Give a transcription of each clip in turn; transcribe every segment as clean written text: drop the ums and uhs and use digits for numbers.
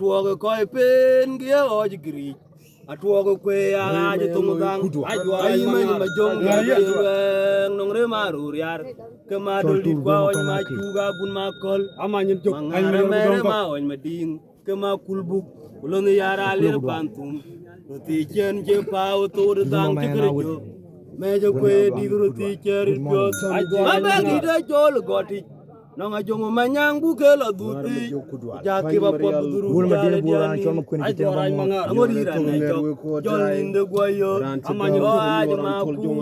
tuoge koi pen gia oj gri atuoge kwe aga je tumugang ai men ma jong ya nong re maru yar ke ma dul dit kwa on ma chuga bun ma kol amanyin jok ai mere ma on ma ding ke ma kulbuk ulon yara lir bantum ti chen je pau to dang ti krejo me je kwe digru ti cher jo ma ba di de jol goti nonga jongo manyang buke la duti jaki ba po duru jale diani ay doray mga amori ran ay jol inde guayo amanyo ay maku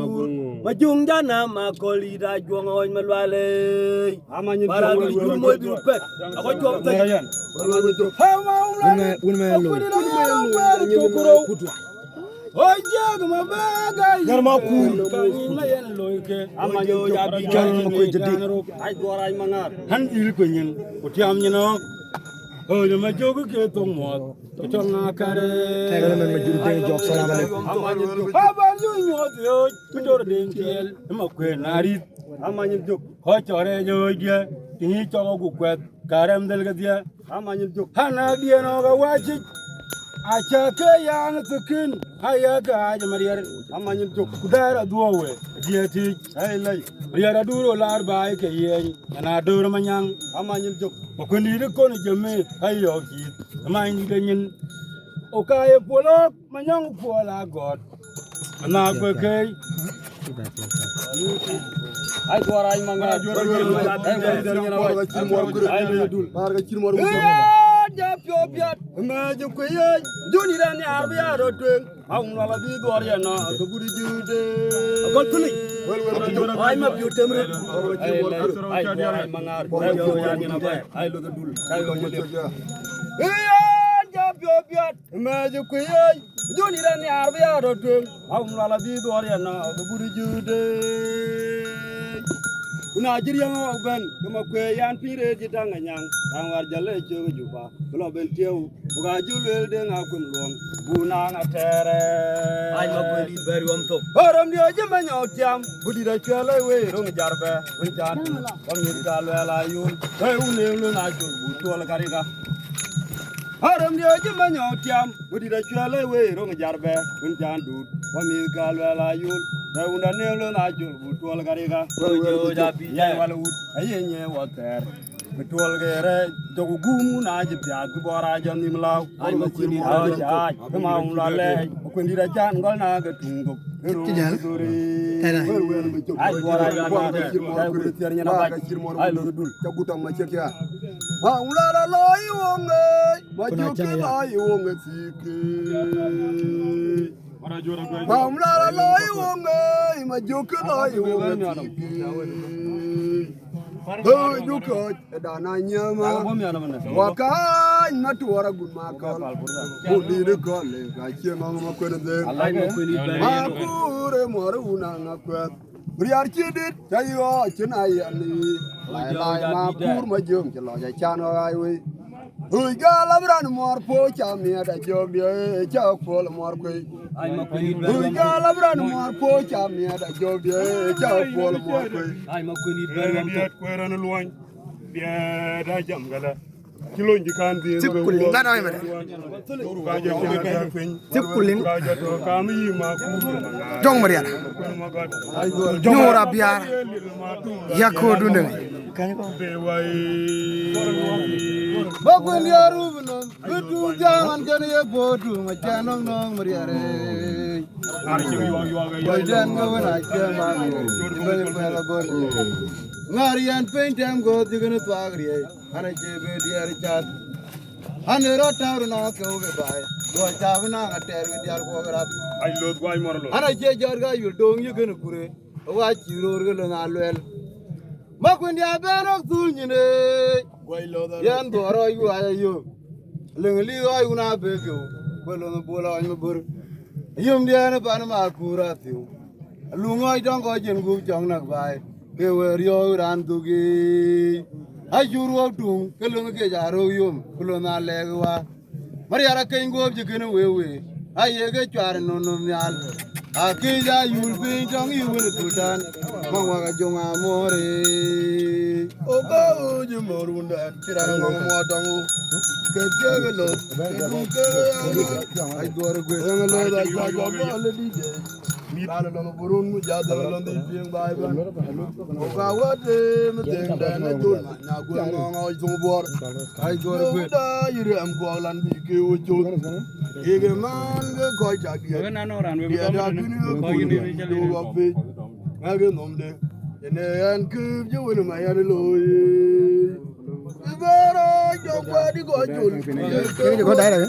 majung jana makoli da jongo oy malwale amanyo para jul moy bi pet ako jom tayan Oi jag ma bagay garma ku la yen loyke amanyo ya bi kan ko jadi ay goray mangar han il ko nyen ko tiam nyino o ma jogu ke tong mo to nga kare tegal men ma juru de jok salam alaykum amanyo aba ñu ñot yo tu dor den kel ma ko nari amanyo jok ho chore yo je ti cho gu kwet karem del ga dia amanyo jok hana dia no ga waji acha ke yang tukin ayaga aja mariar amanyin tok kudara duwe dieti ay lay mariara duro lar bay ke yen na duro manyang amanyin tok ko ni de ko ne jeme ayo ki amanyin de nyin o kaye polo manyang pola god na ko ke ay goray manga ay dul barga cirmor ja piopiat ma ju ko ye joni ran ya arbiya do twen awun wala bi dor ya na ko buri jude ko tuli ay ma piu temre ay mangar ay ya ni na bay ay lo dul ay lo mo def ja piopiat ma ju ko ye joni ran ya arbiya do twen awun wala bi dor ya na ko buri jude una jiriya ma ben kama kwe yan pire ji tanga nyang ang war jale chogo juba blo ben tiew buga julel de nga kun long buna nga tere ay ma kwe li beri wam to horam dio je ma nyaw tiam budi da chele we rong jarbe un jan on mi dal wala yul ay une lu na jul bu to la karika horam dio je ma nyaw tiam budi da chele we rong jarbe un jan du on mi dal wala yul unda nelo na jul butual garega jo jabi ya wala ut ayenye water butual gere jogu gumu na jibya gbora jam nimlaw ay ma kini ay ma umla le ko ndira jan gol na ga tungo ay gora ya na ay ko ternya na ba ay lo dul tagutam ma cekia ha umla la loy wonge ma joki loy wonge sike Bamla loy wonge ma joke loy wonge ho duko dana nyama wakan matuara guma kal budi de kole ga chema ma ko de ma kure moruna na ko briar chidit tayo chinai ani lai ma kur ma jom chlo ja chano ai we Ui galabran mor po chamia da jog de cha pol mor ko Ui galabran mor po chamia da jog de cha pol mor ko ay ma ko ni beram to ko ran luwan dia da jam gala kilo njikan di Tipkulin ngana ay mare Tipkulin kami ma ku jong maria Nyora biar yakko dunde Bakun ya rubno betu jangan jane ye bodu ma janong nong mariare Bajan ngawna jama ibale pala bor ngarian pentem go digene twagri ana jebe diar chat ane rotar na ko be bay go tavna ngater ge diar ko grat ay lot gway morlo ana je jar ga yul dong ye gene kure wa chiror ge na lwel Makun ya berok tulnyine yan doro yu ayo lengli ay una bebyo bolo no bola ay mabur yum dia na ban ma kuratiu lungoy dong ko jen gu jong nak bai ke wer yo ran dugi ajuru dung ke lungo ke jaro yum kulo na legwa mariara ke ngob je kene wewe aye ke chwar no no nyal akija yul bin jong yu ne tutan mangwa ga jonga more Oga uji morunda kirana ngom motangu. Kekelo, ay gor gwe ngalo da jaga gole dije. Lalo no burun mu jada lo ndi ping bai ban. Oga wate mtenda na dul na gwe ngo zubor. Ay gor gwe da yire am ko lan bi ke wucho. Ege man ge ko jagi. na no ran we Ya da kini ko ni do wa pe. Age nomde. Ene an kub ju wona ma ya lo. Ibara jo kwa di go jul. Kini ko dai la.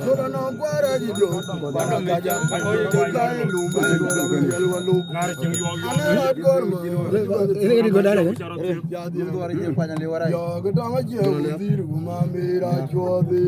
Kora no kwara di jo. Bana kaja. Kai lu ma lo yel wa lu. Ana gor mo. Kini ko dai la. Ya di go ari je pa nyale wara. Yo ga dama je. Dir ma mera chode.